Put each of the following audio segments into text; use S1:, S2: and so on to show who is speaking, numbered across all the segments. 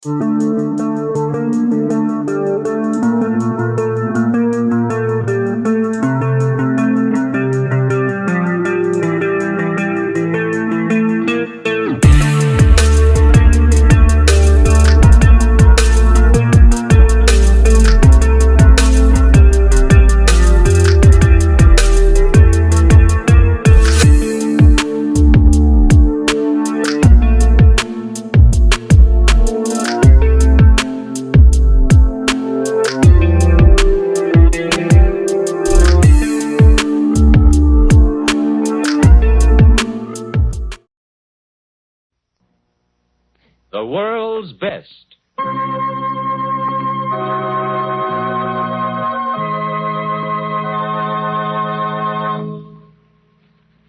S1: The world's best.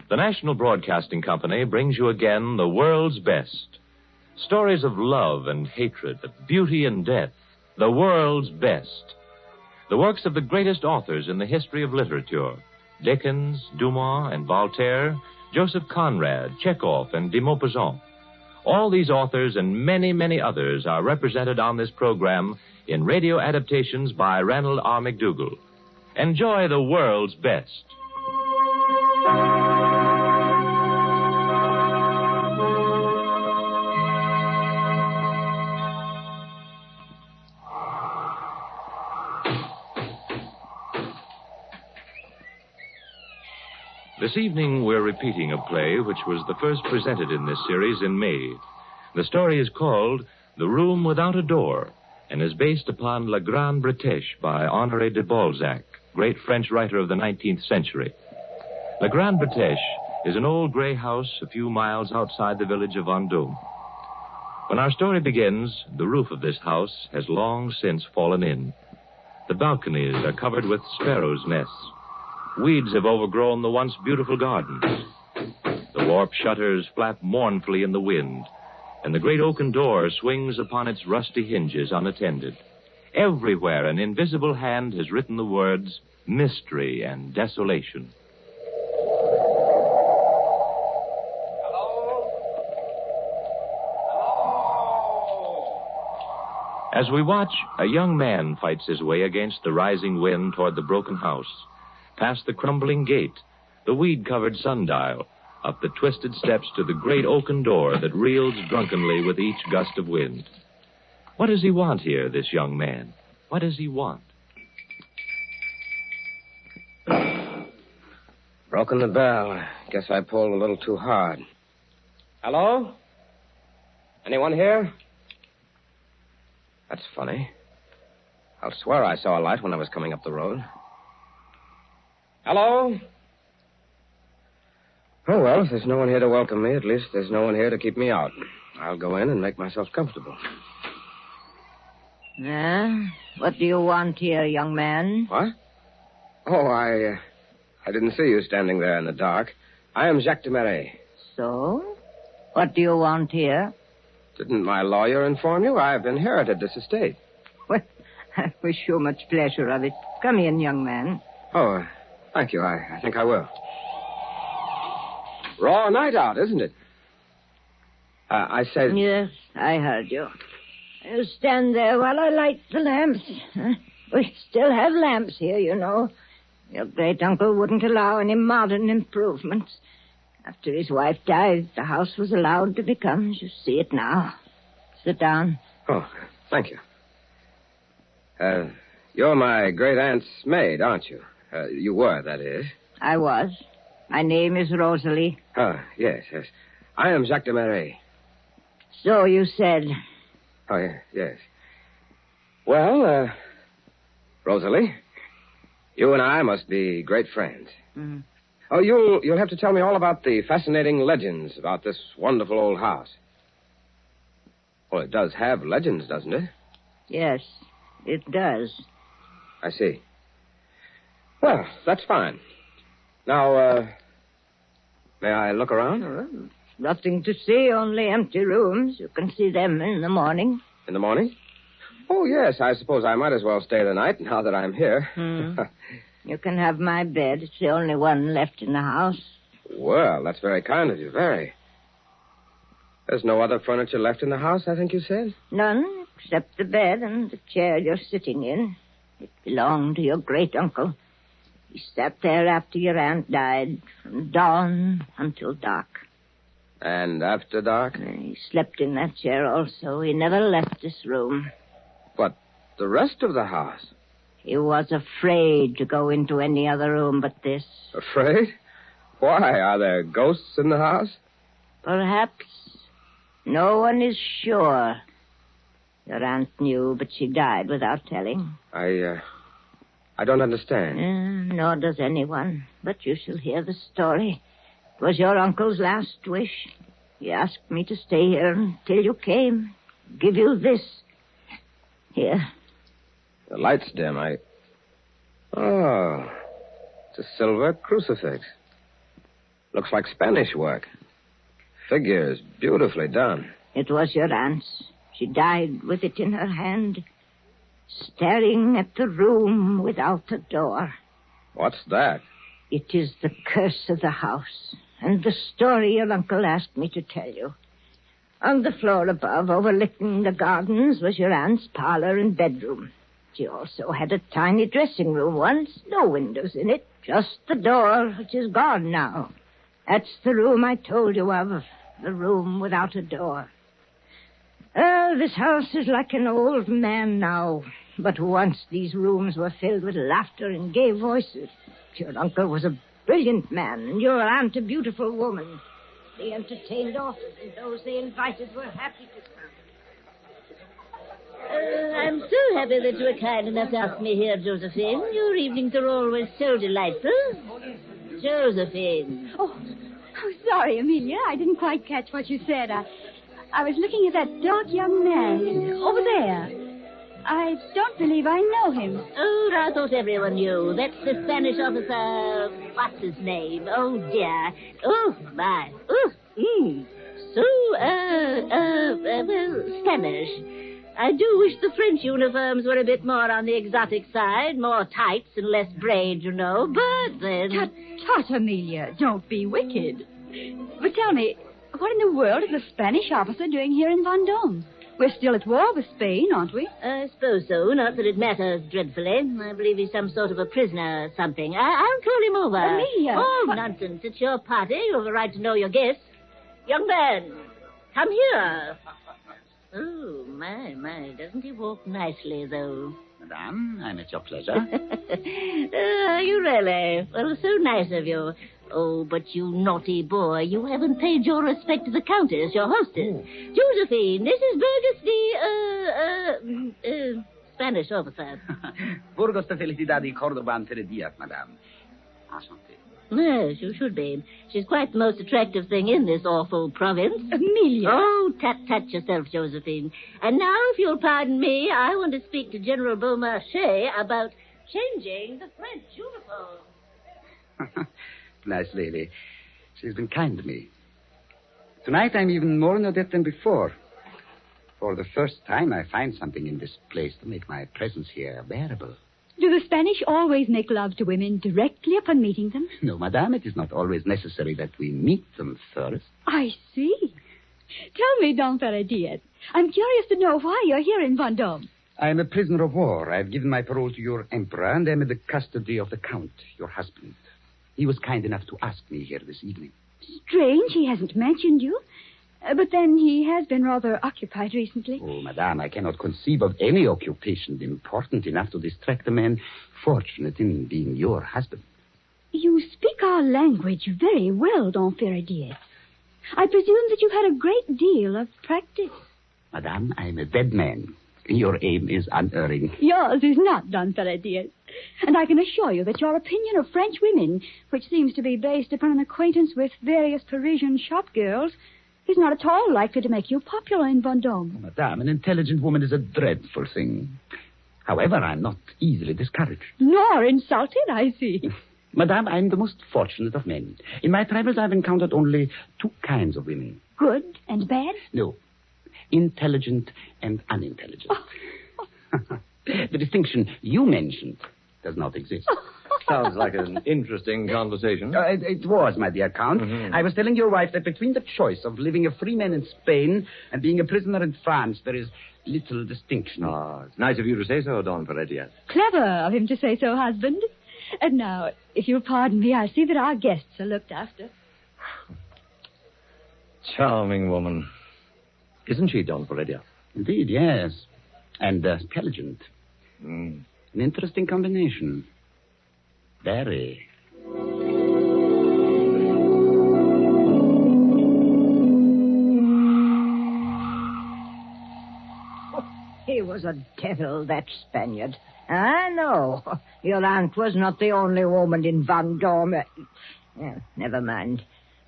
S1: The National Broadcasting Company brings you again the world's best. Stories of love and hatred, of beauty and death. The world's best. The works of the greatest authors in the history of literature. Dickens, Dumas, and Voltaire, Joseph Conrad, Chekhov, and de Maupassant. All these authors and many, many others are represented on this program in radio adaptations by Ranald R. McDougall. Enjoy the world's best. This evening, we're repeating a play which was the first presented in this series in May. The story is called The Room Without a Door and is based upon La Grande Bretèche by Honoré de Balzac, great French writer of the 19th century. La Grande Bretèche is an old gray house a few miles outside the village of Vendôme. When our story begins, the roof of this house has long since fallen in. The balconies are covered with sparrows' nests. Weeds have overgrown the once beautiful gardens. The warped shutters flap mournfully in the wind, and the great oaken door swings upon its rusty hinges unattended. Everywhere an invisible hand has written the words, mystery and desolation.
S2: Hello? Hello?
S1: As we watch, a young man fights his way against the rising wind toward the broken house. Past the crumbling gate, the weed-covered sundial, up the twisted steps to the great oaken door that reels drunkenly with each gust of wind. What does he want here, this young man? What does he want?
S3: Broken the bell. Guess I pulled a little too hard. Hello? Anyone here? That's funny. I'll swear I saw a light when I was coming up the road. Hello? Oh, well, if there's no one here to welcome me, at least there's no one here to keep me out. I'll go in and make myself comfortable.
S4: What do you want here, young man?
S3: What? Oh, I didn't see you standing there in the dark. I am Jacques de Marais.
S4: So? What do you want here?
S3: Didn't my lawyer inform you? I've inherited this estate.
S4: Well, I wish you much pleasure of it. Come in, young man.
S3: Oh, thank you. I think I will. Raw night out, isn't it? I said...
S4: Yes, I heard you. You stand there while I light the lamps. We still have lamps here, you know. Your great-uncle wouldn't allow any modern improvements. After his wife died, the house was allowed to become as you see it now. Sit down.
S3: Oh, thank you. You're my great-aunt's maid, aren't you? You were, that is.
S4: I was. My name is Rosalie.
S3: Oh, yes. I am Jacques de Marais.
S4: So you said.
S3: Oh, yes. Well, Rosalie, you and I must be great friends.
S4: Mm-hmm.
S3: Oh, you'll have to tell me all about the fascinating legends about this wonderful old house. Well, it does have legends, doesn't it?
S4: Yes, it does.
S3: I see. Well, that's fine. Now, may I look around?
S4: Well, nothing to see, only empty rooms. You can see them in the morning.
S3: In the morning? Oh, yes, I suppose I might as well stay the night now that I'm here.
S4: You can have my bed. It's the only one left in the house.
S3: Well, that's very kind of you, very. There's no other furniture left in the house, I think you said?
S4: None. except the bed and the chair you're sitting in. It belonged to your great-uncle. He sat there after your aunt died, from dawn until dark.
S3: And after dark?
S4: He slept in that chair also. He never left this room.
S3: But the rest of the house?
S4: He was afraid to go into any other room but this.
S3: Afraid? Why? Are there ghosts in the house?
S4: Perhaps. No one is sure. Your aunt knew, but she died without telling.
S3: I don't understand.
S4: Nor does anyone. But you shall hear the story. It was your uncle's last wish. He asked me to stay here until you came. Give you this. Here.
S3: The light's dim. Oh, it's a silver crucifix. Looks like Spanish work. Figures beautifully done.
S4: It was your aunt's. She died with it in her hand, staring at the room without a door.
S3: What's that?
S4: It is the curse of the house, and the story your uncle asked me to tell you. On the floor above, overlooking the gardens, was your aunt's parlor and bedroom. She also had a tiny dressing room once, no windows in it, just the door, which is gone now. That's the room I told you of, the room without a door. This house is like an old man now, but once these rooms were filled with laughter and gay voices. Your uncle was a brilliant man, and your aunt a beautiful woman. They entertained often, and those they invited were happy to come.
S2: I'm so happy that you were kind enough to ask me here, Josephine. Your evenings are always so delightful. Josephine.
S5: Oh, sorry, Amelia. I didn't quite catch what you said. I was looking at that dark young man over there. I don't believe I know him.
S2: Oh, I thought everyone knew. That's the Spanish officer. What's his name? Oh, dear. Oh, my. Oh, well, Spanish. I do wish the French uniforms were a bit more on the exotic side, more tights and less braid, you know, but then...
S5: Tut, Amelia, don't be wicked. But tell me, what in the world is the Spanish officer doing here in Vendôme? We're still at war with Spain, aren't we?
S2: I suppose so. Not that it matters dreadfully. I believe he's some sort of a prisoner or something. I'll call him over.
S5: Amelia!
S2: Oh, nonsense. It's your party. You have a right to know your guests. Young man, come here. Oh, my. Doesn't he walk nicely, though?
S6: Madame, I'm at your pleasure.
S2: You really? Well, so nice of you. Oh, but you naughty boy, you haven't paid your respect to the Countess, your hostess. Oh. Josephine, this is Burgos the, Spanish officer.
S6: Burgos de Felicidad y Córdoba ante Díaz, madame. Enchanté.
S2: Yes, you should be. She's quite the most attractive thing in this awful province.
S5: Amelia.
S2: Oh, touch yourself, Josephine. And now, if you'll pardon me, I want to speak to General Beaumarchais about changing the French uniform.
S6: Nice lady. She's been kind to me. Tonight I'm even more in her debt than before. For the first time, I find something in this place to make my presence here bearable.
S5: Do the Spanish always make love to women directly upon meeting them?
S6: No, madame, it is not always necessary that we meet them first.
S5: I see. Tell me, Don Ferrer-Diaz, I'm curious to know why you're here in Vendôme.
S6: I am a prisoner of war. I've given my parole to your emperor, and am in the custody of the Count, your husband. He was kind enough to ask me here this evening.
S5: Strange he hasn't mentioned you. But then he has been rather occupied recently.
S6: Oh, madame, I cannot conceive of any occupation important enough to distract a man fortunate in being your husband.
S5: You speak our language very well, Don Ferrer-Diaz. I presume that you've had a great deal of practice.
S6: Madame, I am a dead man. Your aim is unerring.
S5: Yours is not, Don Ferrer-Diaz. And I can assure you that your opinion of French women, which seems to be based upon an acquaintance with various Parisian shop girls, is not at all likely to make you popular in Vendôme.
S6: Oh, madame, an intelligent woman is a dreadful thing. However, I'm not easily discouraged.
S5: Nor insulted, I see.
S6: Madame, I'm the most fortunate of men. In my travels, I've encountered only two kinds of women.
S5: Good and bad?
S6: No. Intelligent and unintelligent. The distinction you mentioned does not exist.
S7: Sounds like an interesting conversation.
S6: It was, my dear Count. I was telling your wife that between the choice of living a free man in Spain and being a prisoner in France, there is little distinction.
S7: It's nice of you to say so, Don Ferretia.
S5: Clever of him to say so, husband. And now, if you'll pardon me, I see that our guests are looked after.
S7: Charming woman. Isn't she, Don Ferretia?
S6: Indeed, yes. And intelligent. An interesting combination. Very.
S4: He was a devil, that Spaniard. I know. Your aunt was not the only woman in Vendôme. Never mind.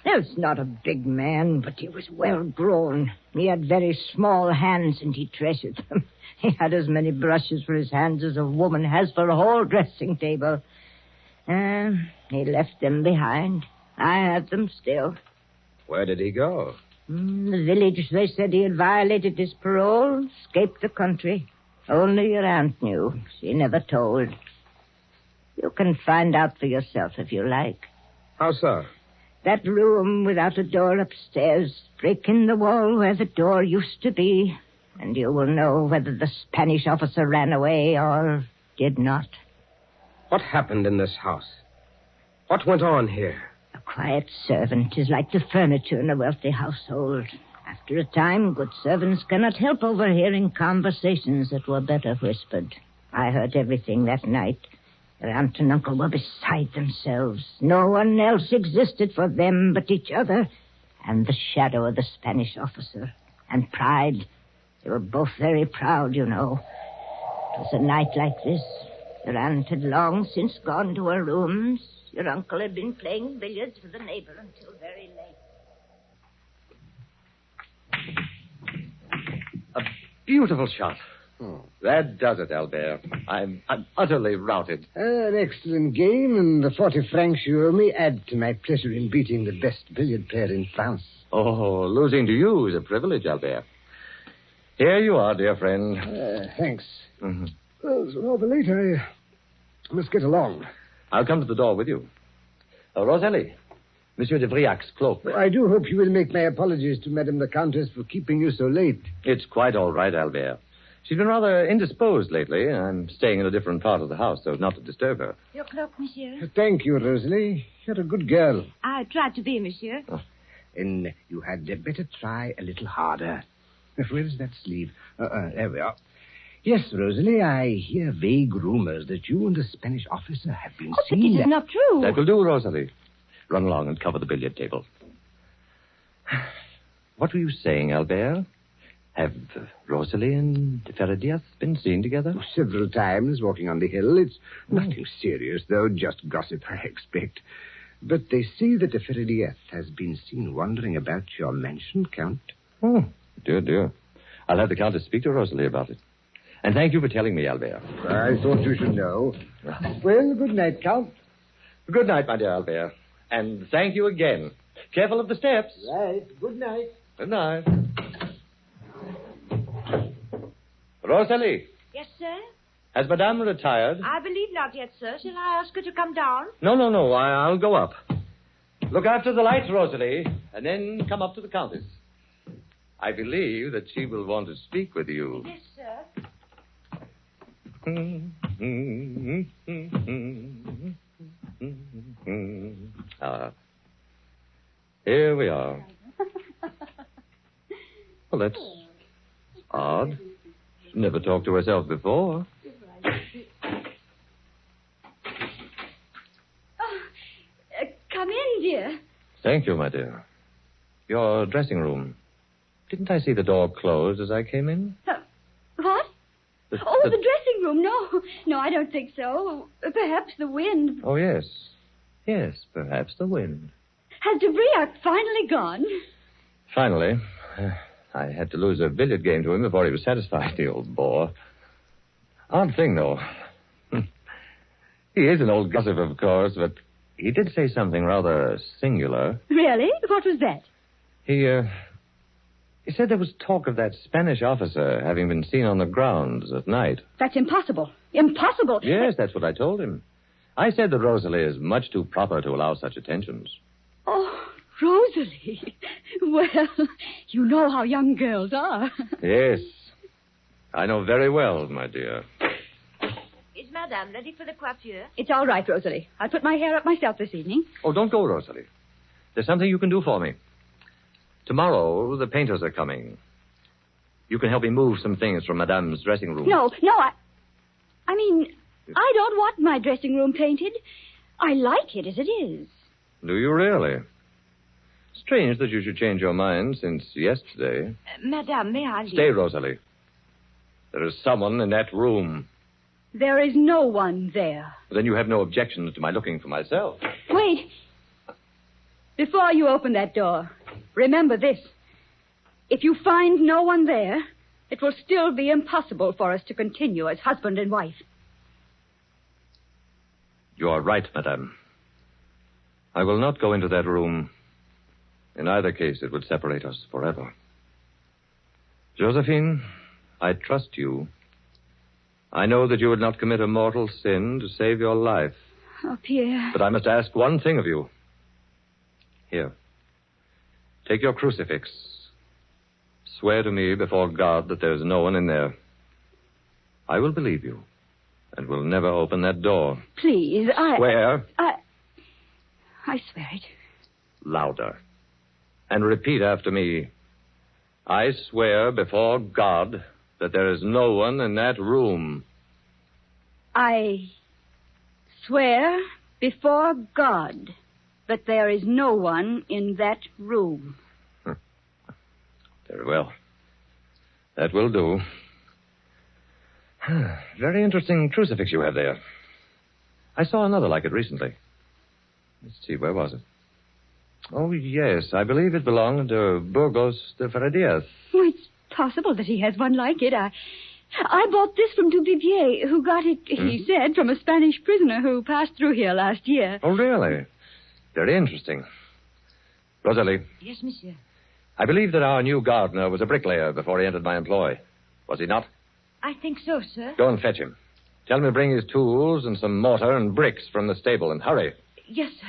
S4: No, it's not a big man, but he was well grown. He had very small hands, and he treasured them. He had as many brushes for his hands as a woman has for a whole dressing table. He left them behind. I have them still.
S3: Where did he go?
S4: The village, they said he had violated his parole, escaped the country. Only your aunt knew. She never told. You can find out for yourself if you like.
S3: How so?
S4: That room without a door upstairs. Break in the wall where the door used to be, and you will know whether the Spanish officer ran away or did not.
S3: What happened in this house? What went on here?
S4: A quiet servant is like the furniture in a wealthy household. After a time, good servants cannot help overhearing conversations that were better whispered. I heard everything that night. Your aunt and uncle were beside themselves. No one else existed for them but each other and the shadow of the Spanish officer. And pride. They were both very proud, you know. It was a night like this. Your aunt had long since gone to her rooms. Your uncle had been playing billiards with a neighbor until very late.
S7: A beautiful shot. That does it, Albert. I'm utterly routed.
S8: An excellent game, and the 40 francs you owe me add to my pleasure in beating the best billiard player in France.
S7: Oh, losing to you is a privilege, Albert. Here you are, dear friend.
S8: Thanks. Well, so rather late. I must get along.
S7: I'll come to the door with you. Rosalie, Monsieur de Vriac's cloak.
S8: I do hope you will make my apologies to Madame the Countess for keeping you so late.
S7: It's quite all right, Albert. She's been rather indisposed lately. I'm staying in a different part of the house so as not to disturb her.
S5: Your cloak, monsieur.
S8: Thank you, Rosalie. You're a good girl.
S5: I tried to be, monsieur.
S8: And you had better try a little harder. Where is that sleeve? There we are. Yes, Rosalie, I hear vague rumors that you and the Spanish officer have been seen.
S5: But this is not true.
S7: That will do, Rosalie. Run along and cover the billiard table. What were you saying, Albert? Have Rosalie and de Ferredia been seen together?
S8: Several times, walking on the hill. It's nothing serious, though, just gossip, I expect. But they say that de Ferredia has been seen wandering about your mansion, Count.
S7: Oh, dear. I'll have the Countess speak to Rosalie about it. And thank you for telling me, Albert.
S8: I thought you should know. Well, good night, Count.
S7: Good night, my dear Albert. And thank you again. Careful of the steps.
S8: Right. Good night.
S7: Good night. Rosalie.
S9: Yes, sir?
S7: Has Madame retired?
S9: I believe not yet, sir. Shall I ask her to come down?
S7: No. I'll go up. Look after the lights, Rosalie, and then come up to the Countess. I believe that she will want to speak with you.
S9: Yes, sir.
S7: Here we are. Well, that's odd. She never talked to herself before.
S5: Come in, dear.
S7: Thank you, my dear. Your dressing room. Didn't I see the door closed as I came in?
S5: What? The dressing room. No, I don't think so. Perhaps the wind.
S7: Oh, yes. Yes, perhaps the wind.
S5: Has de Vriac finally gone?
S7: Finally. I had to lose a billiard game to him before he was satisfied, the old bore. Odd thing, though. He is an old gossip, of course, but he did say something rather singular.
S5: Really? What was that?
S7: He said there was talk of that Spanish officer having been seen on the grounds at night.
S5: That's impossible. Impossible.
S7: Yes, that's what I told him. I said that Rosalie is much too proper to allow such attentions.
S5: Oh, Rosalie. Well, you know how young girls are.
S7: Yes. I know very well, my dear.
S9: Is Madame ready for the coiffure?
S5: It's all right, Rosalie. I'll put my hair up myself this evening.
S7: Oh, don't go, Rosalie. There's something you can do for me. Tomorrow, the painters are coming. You can help me move some things from Madame's dressing room.
S5: No, I mean, I don't want my dressing room painted. I like it as it is.
S7: Do you really? Strange that you should change your mind since yesterday.
S9: Madame, may I leave?
S7: Stay, Rosalie. There is someone in that room.
S5: There is no one there.
S7: Then you have no objections to my looking for myself.
S5: Wait. Before you open that door, remember this. If you find no one there, it will still be impossible for us to continue as husband and wife.
S7: You are right, Madame. I will not go into that room. In either case, it would separate us forever. Josephine, I trust you. I know that you would not commit a mortal sin to save your life.
S5: Oh, Pierre.
S7: But I must ask one thing of you. Here. Take your crucifix. Swear to me before God that there is no one in there. I will believe you and will never open that door.
S5: Please,
S7: Swear.
S5: I swear it.
S7: Louder. And repeat after me. I swear before God that there is no one in that room.
S5: I swear before God that there is no one in that room.
S7: Very well. That will do. Very interesting crucifix you have there. I saw another like it recently. Let's see, where was it? Oh, yes, I believe it belonged to Burgos de Ferradias.
S5: Oh, it's possible that he has one like it. I bought this from Duvivier, who got it, he said, from a Spanish prisoner who passed through here last year.
S7: Oh, really? Very interesting. Rosalie.
S9: Yes, monsieur.
S7: I believe that our new gardener was a bricklayer before he entered my employ. Was he not?
S9: I think so, sir.
S7: Go and fetch him. Tell him to bring his tools and some mortar and bricks from the stable, and hurry.
S9: Yes, sir.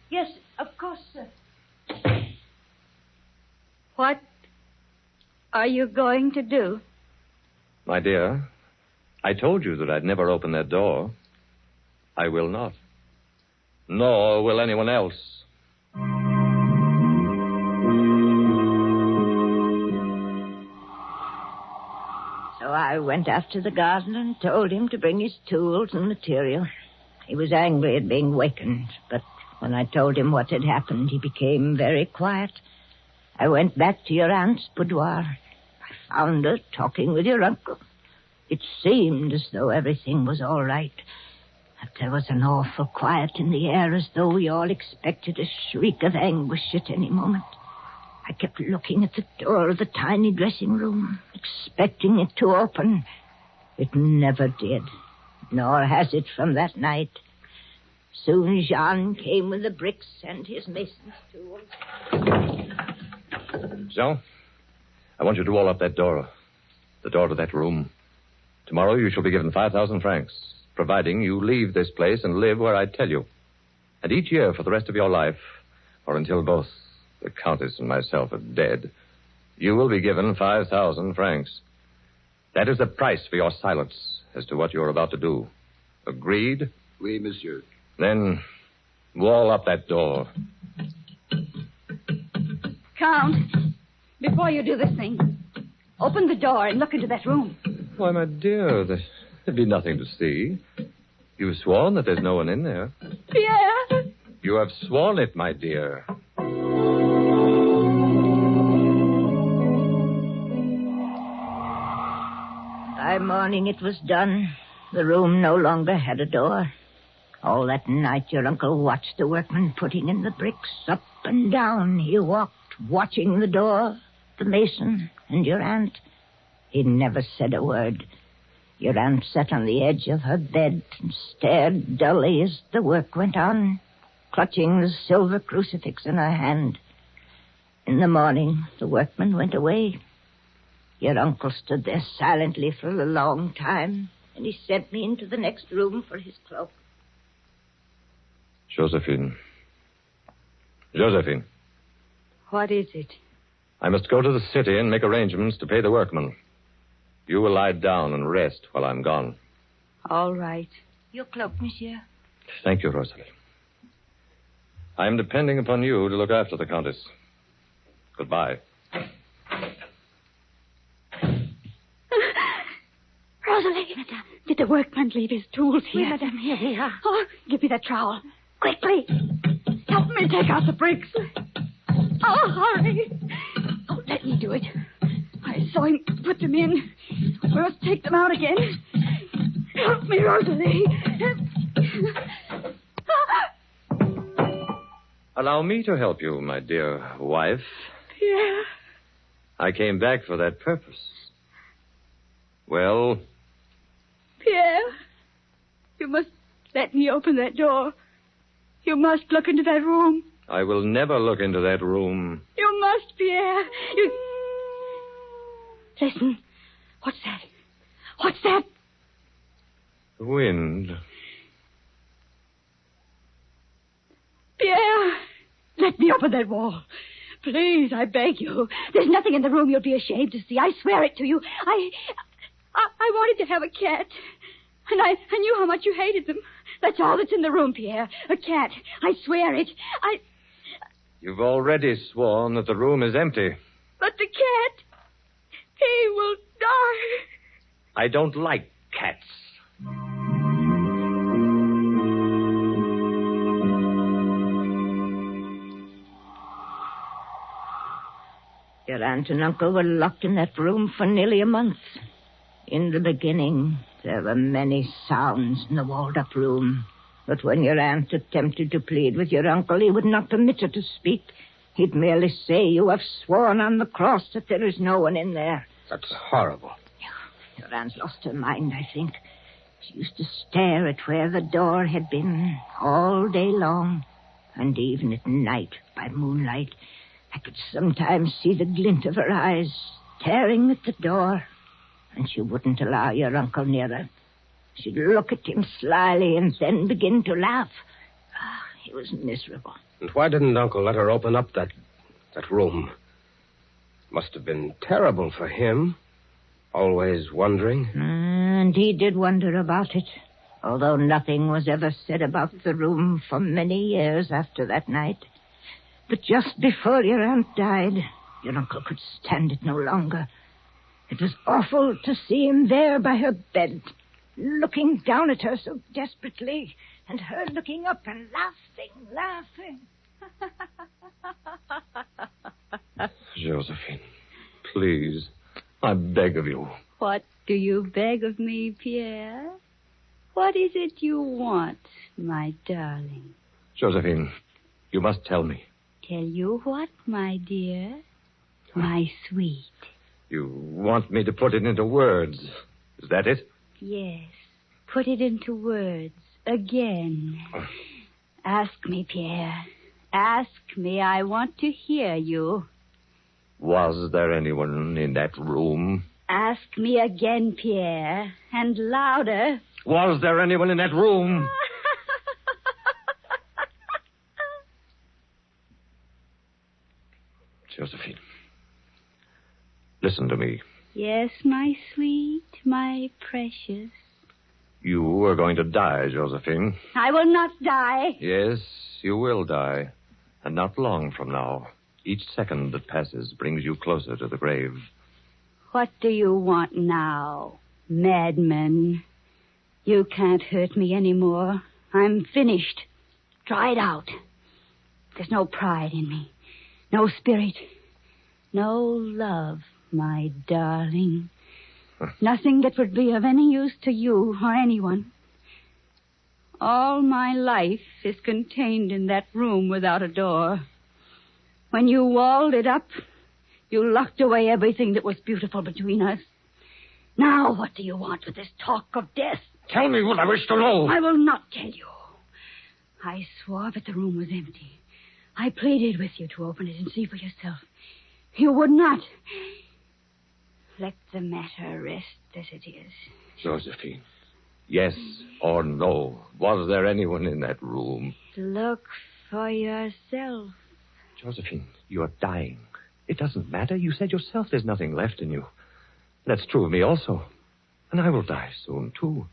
S9: Yes, of course, sir.
S5: What are you going to do?
S7: My dear, I told you that I'd never open that door. I will not. Nor will anyone else.
S4: So I went after the gardener and told him to bring his tools and material. He was angry at being wakened, but when I told him what had happened, he became very quiet. I went back to your aunt's boudoir. I found her talking with your uncle. It seemed as though everything was all right. But there was an awful quiet in the air, as though we all expected a shriek of anguish at any moment. I kept looking at the door of the tiny dressing room, expecting it to open. It never did, nor has it from that night. Soon Jean came with the bricks and his mason's tools.
S7: Jean, I want you to wall up that door. The door to that room. Tomorrow you shall be given 5,000 francs, providing you leave this place and live where I tell you. And each year for the rest of your life, or until both the Countess and myself are dead, you will be given 5,000 francs. That is the price for your silence as to what you are about to do. Agreed?
S6: Oui, monsieur.
S7: Then wall up that door.
S5: Count, before you do this thing, open the door and look into that room.
S7: Why, my dear, there'd be nothing to see. You've sworn that there's no one in there.
S5: Pierre!
S7: You have sworn it, my dear.
S4: By morning it was done. The room no longer had a door. All that night your uncle watched the workmen putting in the bricks. Up and down he walked, watching the door, the mason, and your aunt. He never said a word. Your aunt sat on the edge of her bed and stared dully as the work went on, clutching the silver crucifix in her hand. In the morning, the workmen went away. Your uncle stood there silently for a long time, and he sent me into the next room for his cloak.
S7: Josephine. Josephine.
S5: What is it?
S7: I must go to the city and make arrangements to pay the workmen. You will lie down and rest while I'm gone.
S5: All right.
S9: Your cloak, monsieur.
S7: Thank you, Rosalie. I am depending upon you to look after the Countess. Goodbye.
S5: Rosalie, madame. Did the workman leave his tools here?
S4: Oui, madame, here they are.
S5: Oh, give me that trowel. Quickly. Help me take out the bricks. Oh, hurry. Oh, let me do it. I saw him put them in. We must take them out again. Help me, Rosalie.
S7: Allow me to help you, my dear wife.
S5: Pierre.
S7: I came back for that purpose. Well,
S5: Pierre, you must let me open that door. You must look into that room.
S7: I will never look into that room.
S5: You must, Pierre. You... Listen. What's that? What's that?
S7: The wind.
S5: Pierre, let me open that wall. Please, I beg you. There's nothing in the room you'll be ashamed to see. I swear it to you. I wanted to have a cat. And I knew how much you hated them. That's all that's in the room, Pierre. A cat. I swear it.
S7: You've already sworn that the room is empty.
S5: But the cat, he will die.
S7: I don't like cats.
S4: Your aunt and uncle were locked in that room for nearly a month. In the beginning, there were many sounds in the walled-up room. But when your aunt attempted to plead with your uncle, he would not permit her to speak. He'd merely say, "You have sworn on the cross that there is no one in there."
S3: That's horrible.
S4: Your aunt lost her mind, I think. She used to stare at where the door had been all day long. And even at night, by moonlight, I could sometimes see the glint of her eyes staring at the door. And she wouldn't allow your uncle near her. She'd look at him slyly and then begin to laugh. He was miserable.
S3: And why didn't Uncle let her open up that room? Must have been terrible for him. Always wondering.
S4: And he did wonder about it. Although nothing was ever said about the room for many years after that night. But just before your aunt died, your uncle could stand it no longer. It was awful to see him there by her bed, looking down at her so desperately, and her looking up and laughing.
S7: Josephine, please, I beg of you.
S5: What do you beg of me, Pierre? What is it you want, my darling?
S7: Josephine, you must tell me.
S5: Tell you what, my dear? My sweet.
S7: You want me to put it into words. Is that it?
S5: Yes. Put it into words. Again. Ask me, Pierre. Ask me. I want to hear you.
S7: Was there anyone in that room?
S5: Ask me again, Pierre. And louder.
S7: Was there anyone in that room? Josephine, listen to me.
S5: Yes, my sweet, my precious.
S7: You are going to die, Josephine.
S5: I will not die.
S7: Yes, you will die. And not long from now. Each second that passes brings you closer to the grave.
S5: What do you want now, madman? You can't hurt me anymore. I'm finished. Dried out. There's no pride in me. No spirit. No love, my darling. Nothing that would be of any use to you or anyone. All my life is contained in that room without a door. When you walled it up, you locked away everything that was beautiful between us. Now, what do you want with this talk of death?
S7: Tell me what I wish to know.
S5: I will not tell you. I swore that the room was empty. I pleaded with you to open it and see for yourself. You would not. Let the matter rest as it is.
S7: Josephine, Yes or no? Was there anyone in that room?
S4: Look for yourself.
S7: Josephine, you're dying. It doesn't matter. You said yourself there's nothing left in you. That's true of me also. And I will die soon, too.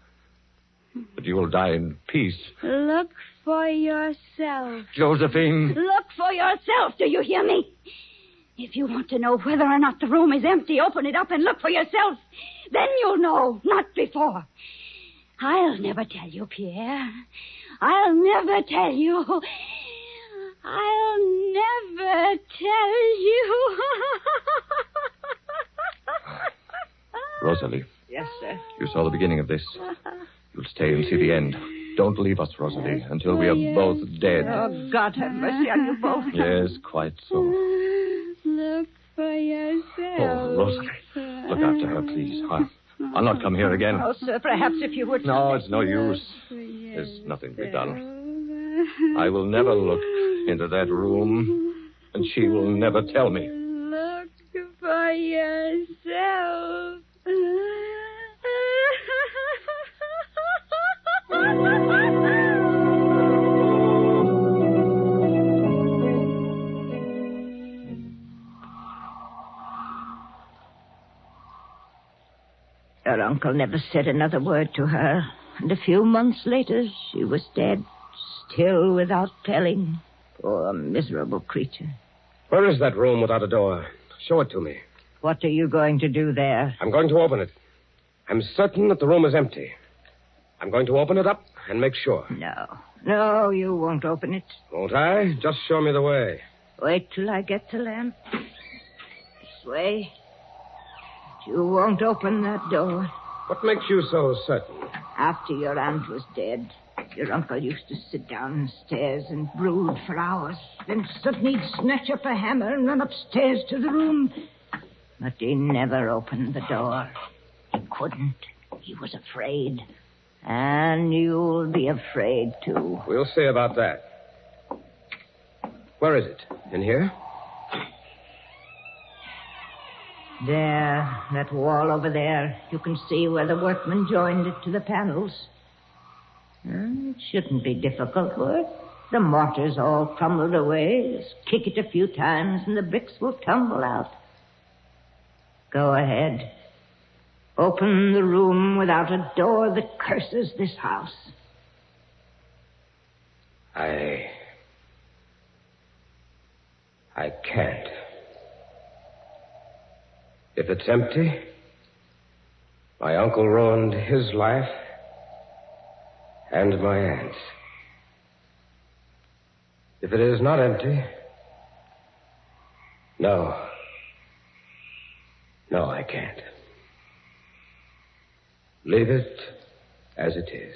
S7: But you will die in peace.
S4: Look for yourself.
S7: Josephine!
S5: Look for yourself, do you hear me? If you want to know whether or not the room is empty, open it up and look for yourself. Then you'll know, not before. I'll never tell you, Pierre. I'll never tell you. I'll never tell you.
S7: Rosalie.
S4: Yes, sir.
S7: You saw the beginning of this. You'll stay and see the end. Don't leave us, Rosalie, until we are both dead.
S4: Oh, God have mercy on you both.
S7: Yes, quite so.
S5: Look for yourself.
S7: Oh, Rosalie, look after her, please. I'll not come here again.
S4: Oh, sir, perhaps if you would...
S7: No, it's no use. There's nothing to be done. I will never look into that room, and she will never tell me.
S5: Look for yourself.
S4: Her uncle never said another word to her, and a few months later she was dead, still without telling. Poor miserable creature.
S3: Where is that room without a door? Show it to me.
S4: What are you going to do there?
S3: I'm going to open it. I'm certain that the room is empty. I'm going to open it up and make sure.
S4: No, you won't open it.
S3: Won't I? Just show me the way.
S4: Wait till I get the lamp. This way. You won't open that door.
S3: What makes you so certain?
S4: After your aunt was dead, your uncle used to sit downstairs and brood for hours. Then suddenly he'd snatch up a hammer and run upstairs to the room. But he never opened the door. He couldn't. He was afraid. And you'll be afraid, too.
S3: We'll see about that. Where is it? In here?
S4: There, that wall over there. You can see where the workmen joined it to the panels. It shouldn't be difficult work. The mortar's all crumbled away. Just kick it a few times and the bricks will tumble out. Go ahead. Open the room without a door that curses this house.
S3: I can't. If it's empty, my uncle ruined his life and my aunt's. If it is not empty, no, I can't. Leave it as it is.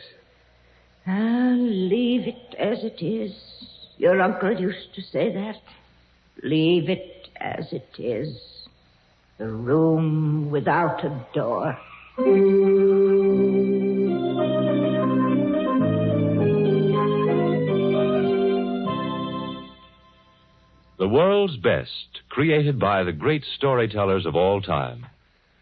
S4: Leave it as it is. Your uncle used to say that. Leave it as it is. The room without a door.
S1: The World's Best, created by the great storytellers of all time.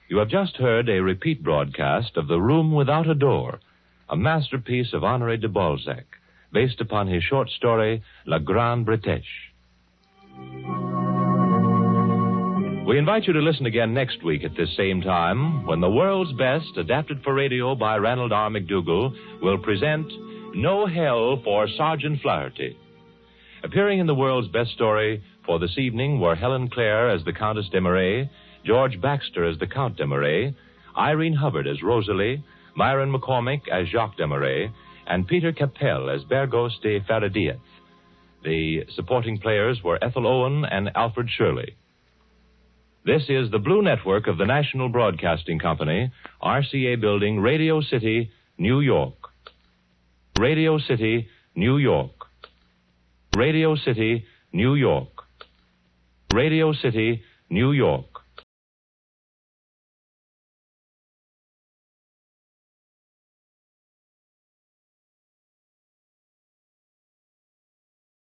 S1: You have just heard a repeat broadcast of The Room Without a Door, a masterpiece of Honoré de Balzac, based upon his short story, La Grande Bretèche. We invite you to listen again next week at this same time when The World's Best, adapted for radio by Ranald R. McDougall, will present No Hell for Sergeant Flaherty. Appearing in The World's Best story for this evening were Helen Clare as the Countess Desmarais, George Baxter as the Count Desmarais, Irene Hubbard as Rosalie, Myron McCormick as Jacques Desmarais, and Peter Capel as Bergos de Faradieth. The supporting players were Ethel Owen and Alfred Shirley. This is the Blue Network of the National Broadcasting Company, RCA Building, Radio City, New York. Radio City, New York. Radio City, New York. Radio City, New York.